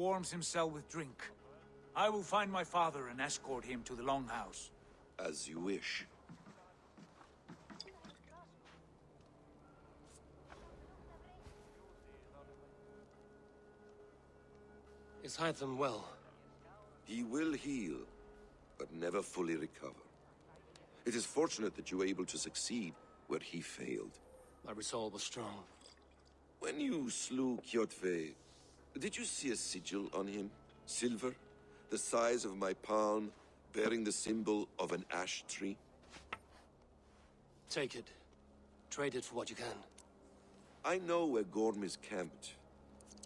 warms himself with drink. I will find my father and escort him to the Longhouse. As you wish. Is Hytham well? He will heal, but never fully recover. It is fortunate that you were able to succeed where he failed. My resolve was strong. When you slew Kjotve, did you see a sigil on him? Silver? The size of my palm, bearing the symbol of an ash tree? Take it. Trade it for what you can. I know where Gorm is camped.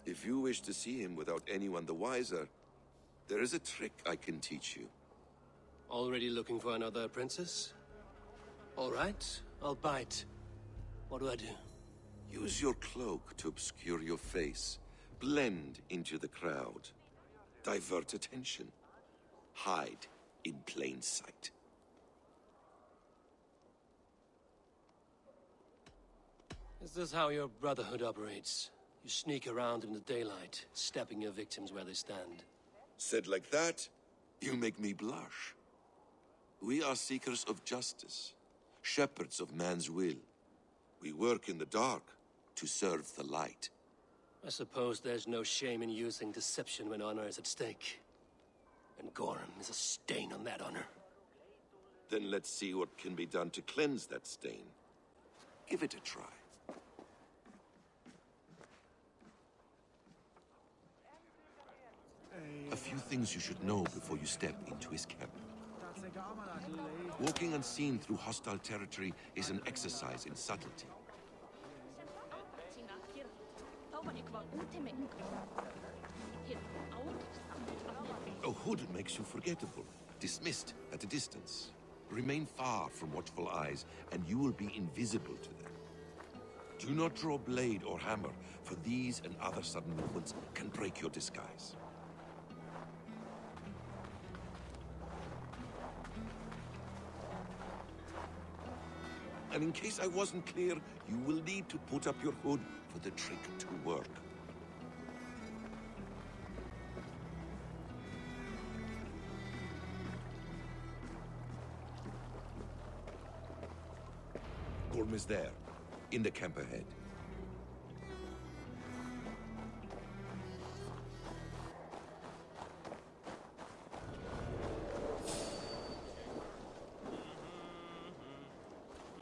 If you wish to see him without anyone the wiser, there is a trick I can teach you. Already looking for another apprentice? All right, I'll bite. What do I do? Use your cloak to obscure your face. Blend into the crowd. Divert attention. Hide in plain sight. Is this how your Brotherhood operates? You sneak around in the daylight, stabbing your victims where they stand. Said like that, you make me blush. We are seekers of justice, shepherds of man's will. We work in the dark to serve the light. I suppose there's no shame in using deception when honor is at stake. And Gorm is a stain on that honor. Then let's see what can be done to cleanse that stain. Give it a try. A few things you should know before you step into his camp. Walking unseen through hostile territory is an exercise in subtlety. A hood makes you forgettable, dismissed at a distance. Remain far from watchful eyes, and you will be invisible to them. Do not draw blade or hammer, for these and other sudden movements can break your disguise. And in case I wasn't clear, you will need to put up your hood for the trick to work. Gorm is there, in the camp ahead.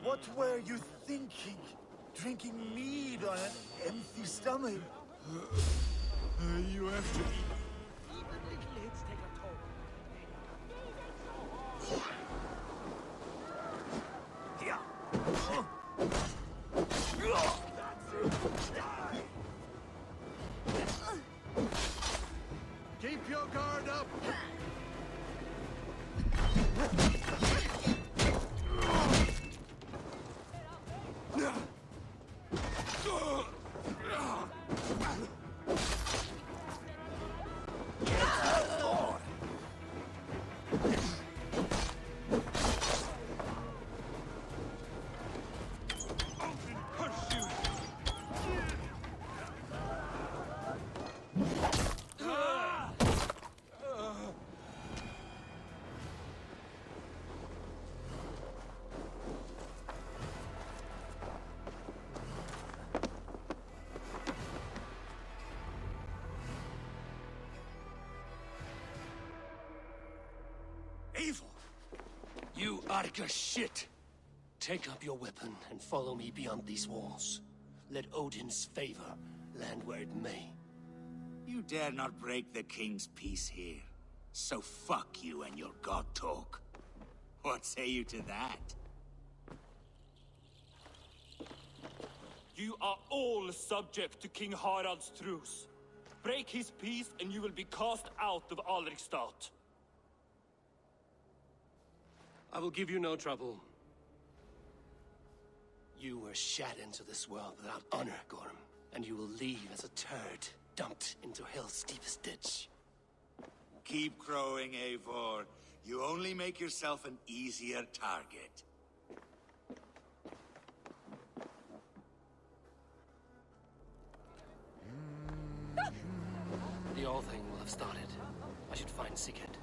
What were you thinking? Drinking mead on an empty stomach? You have to eat. Even little hits take a toll. Yeah. That's it. Die. Keep your guard up. Evil! You Arca shit! Take up your weapon and follow me beyond these walls. Let Odin's favor land where it may. You dare not break the king's peace here. So fuck you and your god talk. What say you to that? You are all subject to King Harald's truce. Break his peace and you will be cast out of Alrikstad. I will give you no trouble. You were shat into this world without honor, Gorm, and you will leave as a turd dumped into hell's deepest ditch. Keep crowing, Eivor. You only make yourself an easier target. The whole thing will have started. I should find Sigurd.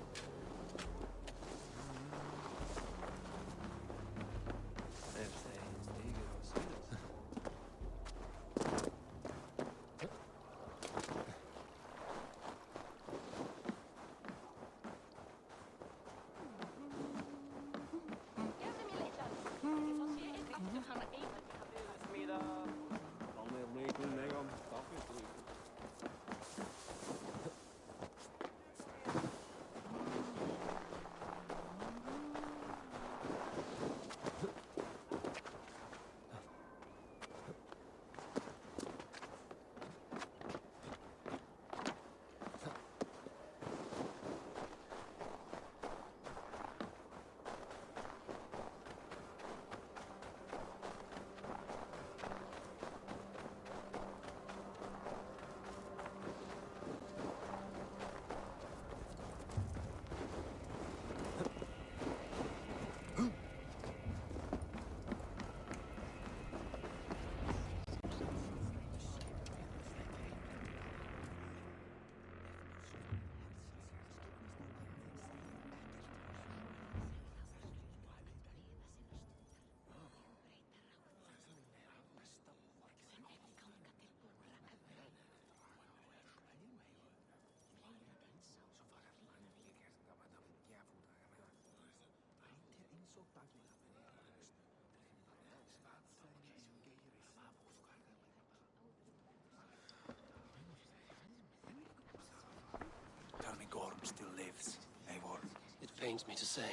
Tell me Gorm still lives, Eivor. It pains me to say.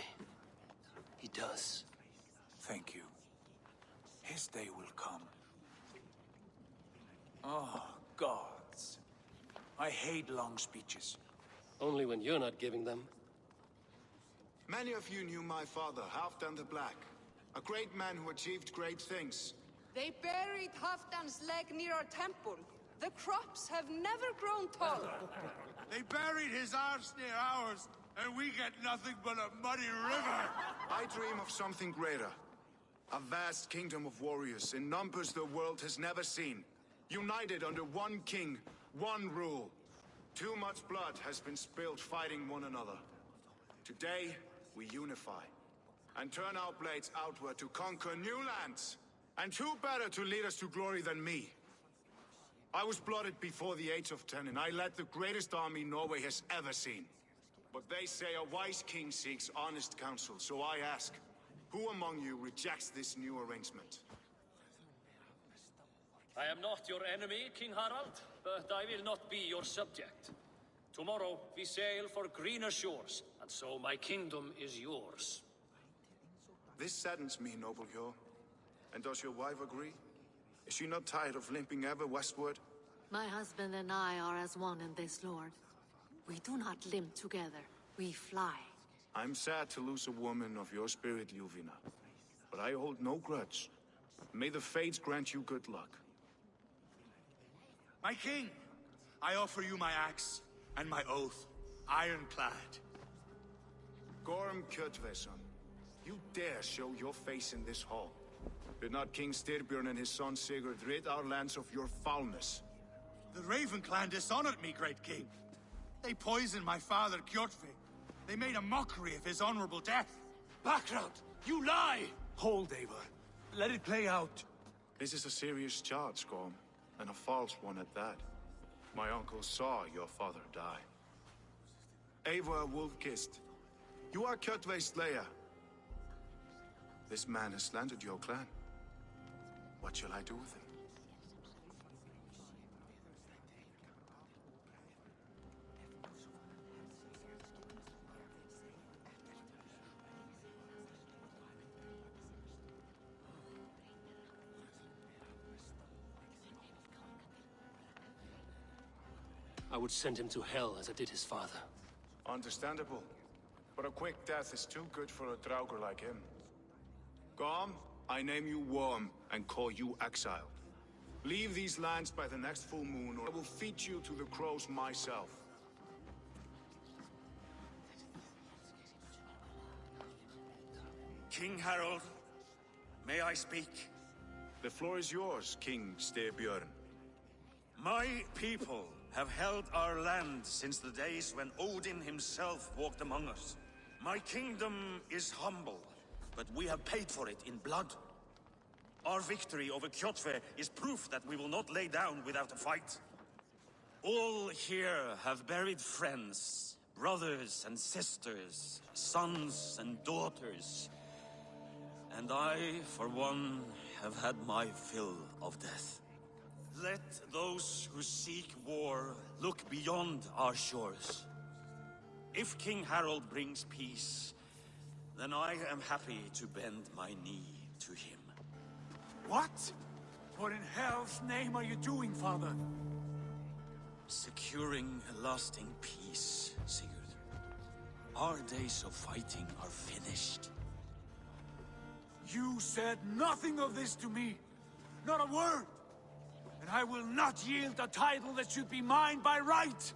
He does. Thank you. His day will come. Oh, gods. I hate long speeches. Only when you're not giving them. Many of you knew my father, Halfdan the Black. A great man who achieved great things. They buried Halfdan's leg near our temple. The crops have never grown taller. They buried his arse near ours, and we get nothing but a muddy river. I dream of something greater. A vast kingdom of warriors in numbers the world has never seen. United under one king, one rule. Too much blood has been spilled fighting one another. Today, we unify. And turn our blades outward to conquer new lands. And who better to lead us to glory than me? I was blooded before the age of 10, and I led the greatest army Norway has ever seen. But they say a wise king seeks honest counsel, so I ask, who among you rejects this new arrangement? I am not your enemy, King Harald, but I will not be your subject. Tomorrow we sail for greener shores, and so my kingdom is yours. This saddens me, noble Hjor. And does your wife agree? Is she not tired of limping ever westward? My husband and I are as one in this, Lord. We do not limp together, we fly. I'm sad to lose a woman of your spirit, Yuvina. But I hold no grudge. May the fates grant you good luck. My king, I offer you my axe and my oath, ironclad. Gorm Kjotveson, you dare show your face in this hall. Did not King Styrbjörn and his son Sigurd rid our lands of your foulness? The Raven clan dishonored me, great king. They poisoned my father, Kjotve. They made a mockery of his honorable death. Background! You lie! Hold, Eivor. Let it play out. This is a serious charge, Gorm, and a false one at that. My uncle saw your father die. Eivor Wolf-Kissed, you are Kjotve's slayer. This man has slandered your clan. What shall I do with him? I would send him to hell as I did his father. Understandable. But a quick death is too good for a Draugr like him. Gorm, I name you Worm and call you exiled. Leave these lands by the next full moon, or I will feed you to the crows myself. King Harold, may I speak? The floor is yours, King Styrbjörn. My people have held our land since the days when Odin himself walked among us. My kingdom is humble, but we have paid for it in blood. Our victory over Kjotve is proof that we will not lay down without a fight. All here have buried friends, brothers and sisters, sons and daughters. And I, for one, have had my fill of death. Let those who seek war look beyond our shores. If King Harald brings peace, then I am happy to bend my knee to him. What? What in hell's name are you doing, father? Securing a lasting peace, Sigurd. Our days of fighting are finished. You said nothing of this to me. Not a word. And I will not yield a title that should be mine by right.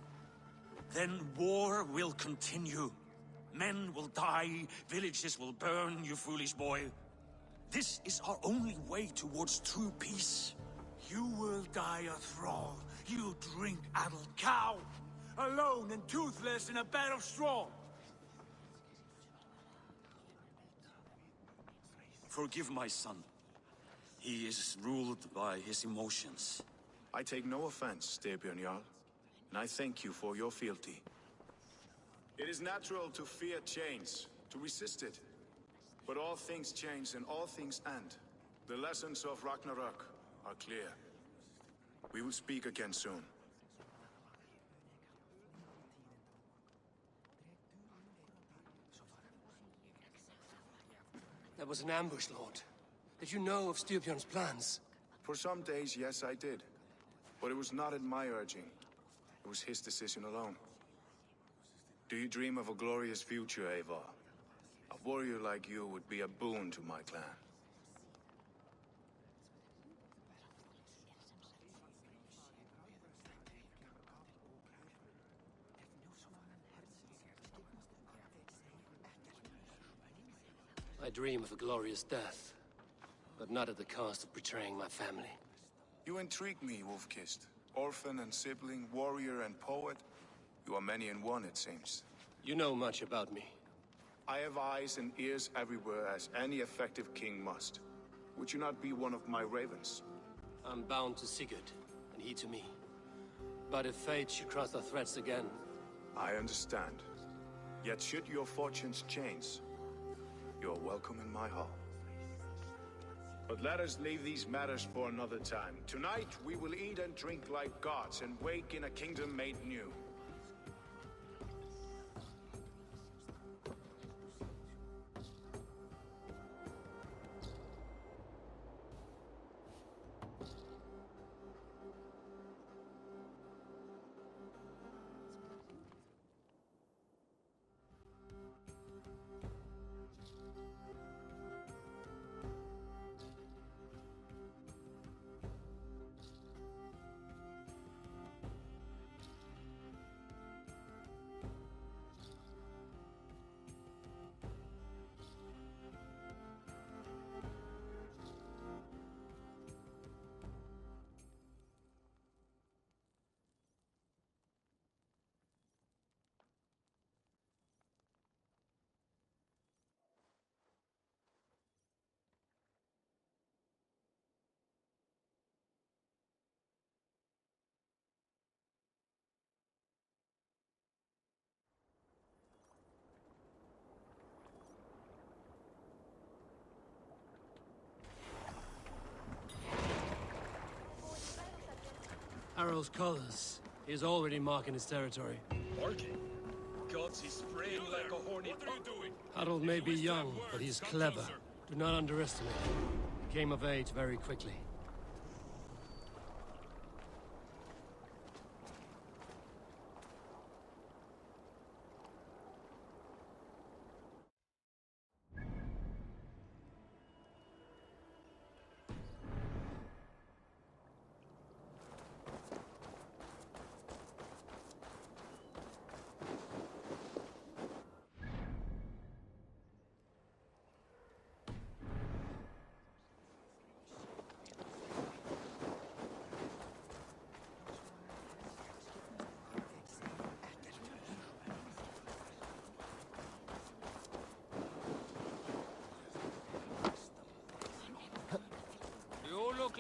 Then war will continue. Men will die, villages will burn, you foolish boy. This is our only way towards true peace. You will die a thrall. You drink-addled cow. Alone and toothless in a bed of straw. Forgive my son. He is ruled by his emotions. I take no offense, Styrbjörn Jarl, and I thank you for your fealty. It is natural to fear change, to resist it. But all things change and all things end. The lessons of Ragnarok are clear. We will speak again soon. That was an ambush, Lord. Did you know of Styrbjörn's plans? For some days, yes, I did. But it was not at my urging. It was his decision alone. Do you dream of a glorious future, Eivor? A warrior like you would be a boon to my clan. I dream of a glorious death, but not at the cost of betraying my family. You intrigue me, Wolf-Kissed. Orphan and sibling, warrior and poet. You are many in one, it seems. You know much about me. I have eyes and ears everywhere, as any effective king must. Would you not be one of my ravens? I'm bound to Sigurd, and he to me. But if fate should cross our threads again... I understand. Yet should your fortunes change, you're welcome in my hall. But let us leave these matters for another time. Tonight, we will eat and drink like gods and wake in a kingdom made new. Harald's colors. He is already marking his territory. Barking? Gods, he's spraying like a horny... What are you doing? Harald may be young, but he is clever. Do not underestimate him. He came of age very quickly.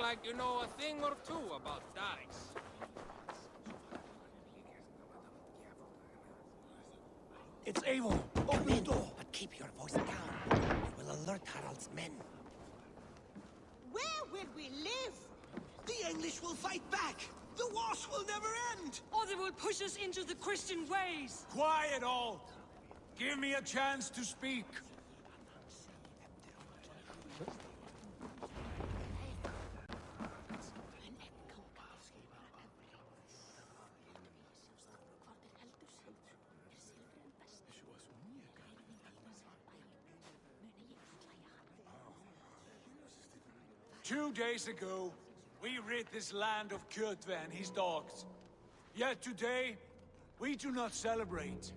like you know a thing or two about dice. It's Eivor! Open the door! But keep your voice down. It will alert Harald's men. Where will we live? The English will fight back! The wars will never end! Or they will push us into the Christian ways! Quiet all! Give me a chance to speak! Two days ago, we rid this land of Kjotve and his dogs. Yet today, we do not celebrate.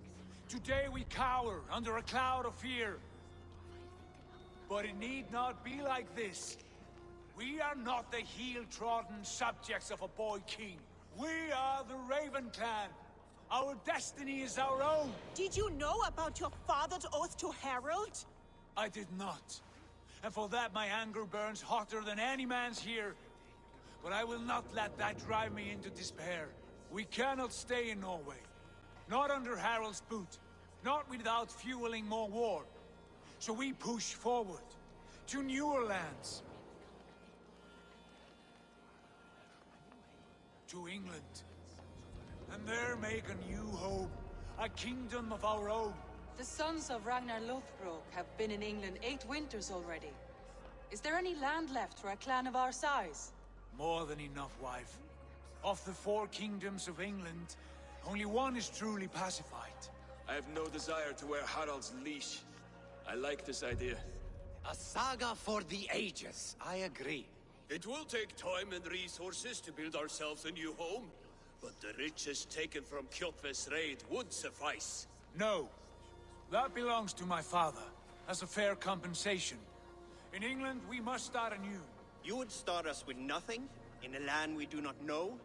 Today we cower under a cloud of fear. But it need not be like this. We are not the heel-trodden subjects of a boy king. We are the Raven clan. Our destiny is our own. Did you know about your father's oath to Harald? I did not. And for that my anger burns hotter than any man's here. But I will not let that drive me into despair. We cannot stay in Norway. Not under Harald's boot. Not without fueling more war. So we push forward. To newer lands. To England. And there make a new home. A kingdom of our own. The sons of Ragnar Lothbrok have been in England 8 winters already. Is there any land left for a clan of our size? More than enough, wife. Of the 4 kingdoms of England, only one is truly pacified. I have no desire to wear Harald's leash. I like this idea. A saga for the ages, I agree. It will take time and resources to build ourselves a new home, but the riches taken from Kjotve's raid would suffice. No. That belongs to my father, as a fair compensation. In England, we must start anew. You would start us with nothing? In a land we do not know?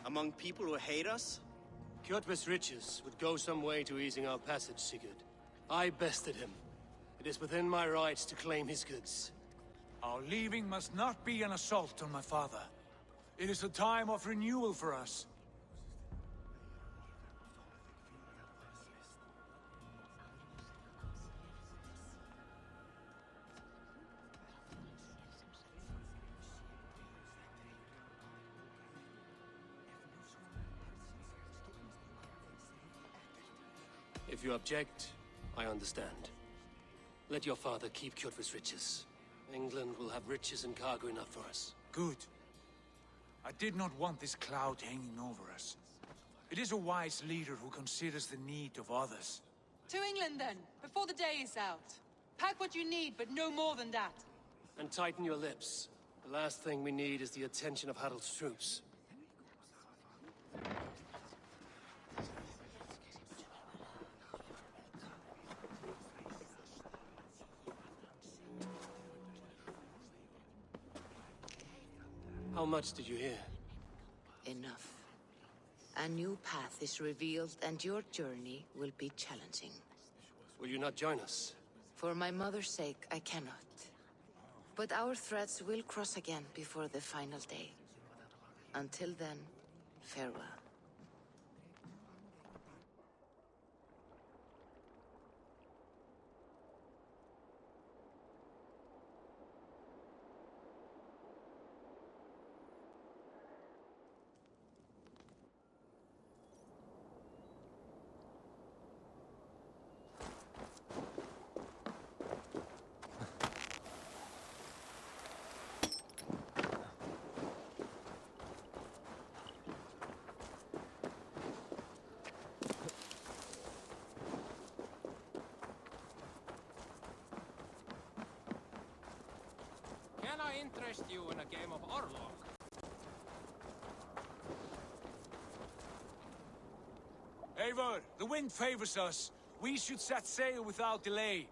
Among people who hate us? Kjotve's riches would go some way to easing our passage, Sigurd. I bested him. It is within my rights to claim his goods. Our leaving must not be an assault on my father. It is a time of renewal for us. If you object, I understand. Let your father keep Kjotve's riches. England will have riches and cargo enough for us. Good. I did not want this cloud hanging over us. It is a wise leader who considers the need of others. To England then, before the day is out. Pack what you need, but no more than that. And tighten your lips. The last thing we need is the attention of Harald's troops. How much did you hear? Enough. A new path is revealed, and your journey will be challenging. Will you not join us? For my mother's sake, I cannot. But our threads will cross again before the final day. Until then, farewell. Can I interest you in a game of Orlog? Eivor, the wind favors us. We should set sail without delay.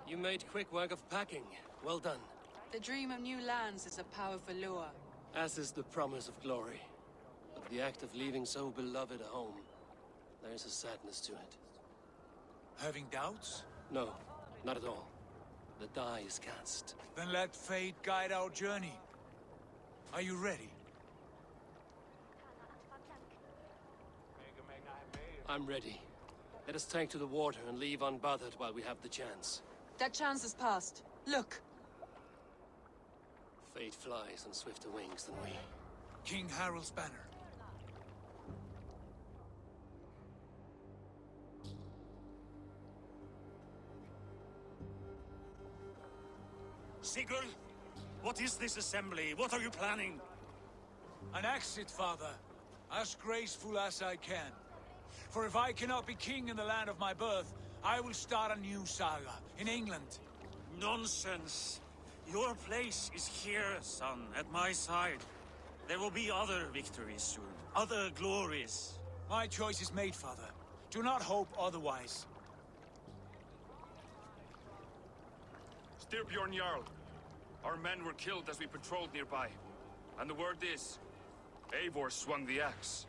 You made quick work of packing. Well done. The dream of new lands is a powerful lure. As is the promise of glory. But the act of leaving so beloved a home, there is a sadness to it. Having doubts? No, not at all. The die is cast. Then let fate guide our journey. Are you ready? I'm ready. Let us take to the water and leave unbothered while we have the chance. That chance is past. Look! Fate flies on swifter wings than we. King Harald's banner. Sigurd, what is this assembly? What are you planning? An exit, father. As graceful as I can. For if I cannot be king in the land of my birth, I will start a new saga in England. Nonsense. Your place is here, son, at my side. There will be other victories soon, other glories. My choice is made, father. Do not hope otherwise. Styrbjorn Jarl. Our men were killed as we patrolled nearby. And the word is, Eivor swung the axe.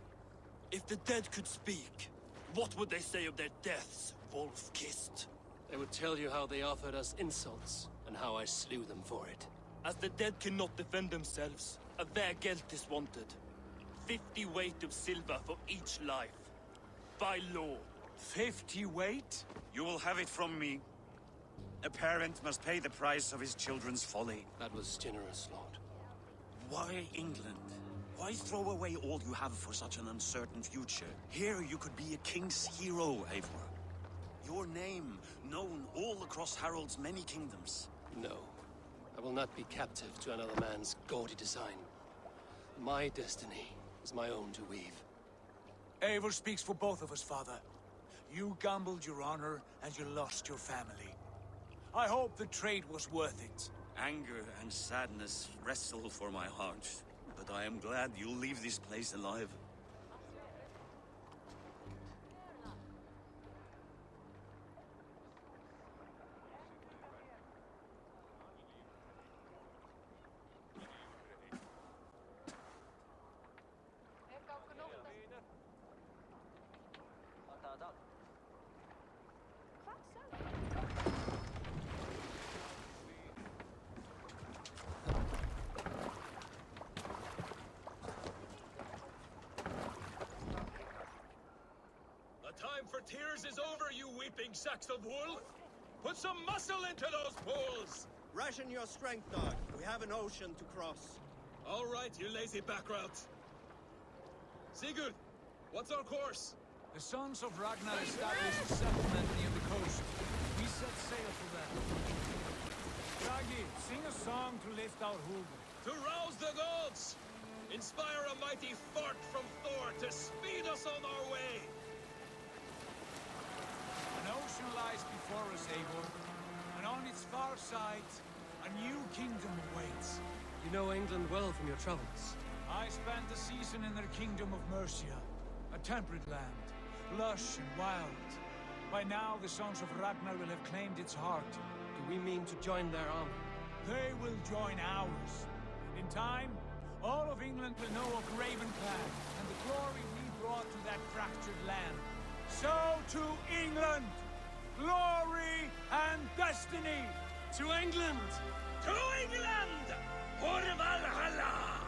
If the dead could speak, what would they say of their deaths, wolf-kissed? They would tell you how they offered us insults, and how I slew them for it. As the dead cannot defend themselves, a vergelt is wanted. 50 weight of silver for each life. By law. 50 weight? You will have it from me. A parent must pay the price of his children's folly. That was generous, Lord. Why England? Why throw away all you have for such an uncertain future? Here you could be a king's hero, Eivor. Your name known all across Harald's many kingdoms. No. I will not be captive to another man's gaudy design. My destiny is my own to weave. Eivor speaks for both of us, father. You gambled your honor, and you lost your family. I hope the trade was worth it. Anger and sadness wrestle for my heart, but I am glad you'll leave this place alive. The time for tears is over, you weeping sacks of wool! Put some muscle into those poles! Ration your strength, dog. We have an ocean to cross. All right, you lazy backrout. Sigurd, what's our course? The sons of Ragnar established a settlement near the coast. We set sail for them. Raggi, sing a song to lift our hoover. To rouse the gods! Inspire a mighty fart from Thor to speed us on our way! An ocean lies before us, Eivor, and on its far side, a new kingdom awaits. You know England well from your travels. I spent a season in their kingdom of Mercia, a temperate land, lush and wild. By now, the sons of Ragnar will have claimed its heart. Do we mean to join their army? They will join ours. In time, all of England will know of Ravenclan and the glory we brought to that fractured land. So to England! Glory and destiny! To England! To England! For Valhalla!